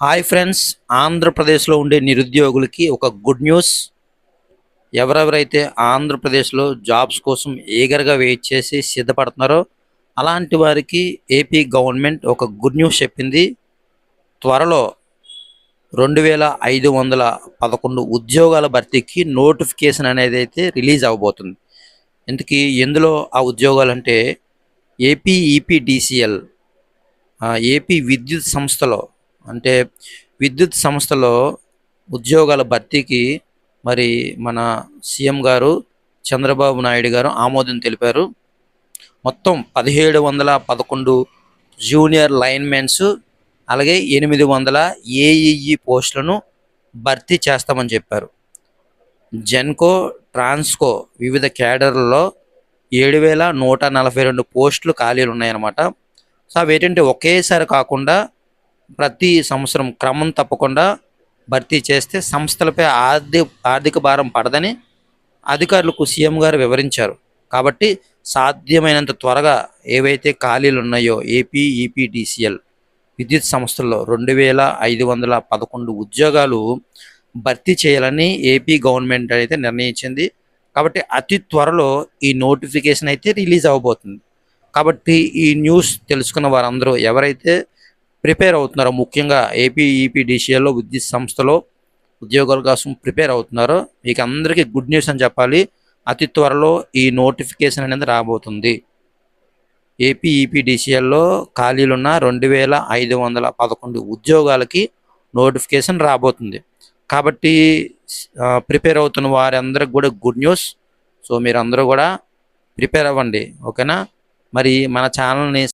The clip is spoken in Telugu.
హాయ్ ఫ్రెండ్స్, ఆంధ్రప్రదేశ్లో ఉండే నిరుద్యోగులకి ఒక గుడ్ న్యూస్. ఎవరెవరైతే ఆంధ్రప్రదేశ్లో జాబ్స్ కోసం ఈగర్గా వెయిట్ చేసి సిద్ధపడుతున్నారో అలాంటి వారికి ఏపీ గవర్నమెంట్ ఒక గుడ్ న్యూస్ చెప్పింది. త్వరలో 2511 ఉద్యోగాల భర్తీకి నోటిఫికేషన్ అనేది అయితే రిలీజ్ అవ్వబోతుంది. ఇంతకీ ఎందులో ఆ ఉద్యోగాలు అంటే ఏపీ ఈపీడీసీఎల్, ఏపీ విద్యుత్ సంస్థలో, అంటే విద్యుత్ సంస్థలో ఉద్యోగాల భర్తీకి మరి మన సీఎం గారు చంద్రబాబు నాయుడు గారు ఆమోదం తెలిపారు. మొత్తం 1711 జూనియర్ లైన్మెన్స్, అలాగే 800 ఏఈఈ పోస్టులను భర్తీ చేస్తామని చెప్పారు. జెన్కో, ట్రాన్స్కో వివిధ క్యాడర్లలో 7142 పోస్టులు ఖాళీలు ఉన్నాయన్నమాట. సో అవి ఏంటంటే ఒకేసారి కాకుండా ప్రతి సంవత్సరం క్రమం తప్పకుండా భర్తీ చేస్తే సంస్థలపై ఆర్థిక భారం పడదని అధికారులకు సీఎం గారు వివరించారు. కాబట్టి సాధ్యమైనంత త్వరగా ఏవైతే ఖాళీలు ఉన్నాయో ఏపీ ఈపీడీసీఎల్ విద్యుత్ సంస్థల్లో 2511 ఉద్యోగాలు భర్తీ చేయాలని ఏపీ గవర్నమెంట్ అయితే నిర్ణయించింది. కాబట్టి అతి త్వరలో ఈ నోటిఫికేషన్ అయితే రిలీజ్ అవ్వబోతుంది. కాబట్టి ఈ న్యూస్ తెలుసుకున్న వారందరూ ఎవరైతే ప్రిపేర్ అవుతున్నారో, ముఖ్యంగా ఏపీ ఈపీడీసీఎల్లో విద్యుత్ సంస్థలో ఉద్యోగాల కోసం ప్రిపేర్ అవుతున్నారో మీకు అందరికీ గుడ్ న్యూస్ అని చెప్పాలి. అతి త్వరలో ఈ నోటిఫికేషన్ అనేది రాబోతుంది. ఏపీ ఈపీడీసీఎల్లో ఖాళీలున్న 2511 ఉద్యోగాలకి నోటిఫికేషన్ రాబోతుంది. కాబట్టి ప్రిపేర్ అవుతున్న వారందరికి కూడా గుడ్ న్యూస్. సో మీరందరూ కూడా ప్రిపేర్ అవ్వండి, ఓకేనా? మరి మన ఛానల్ని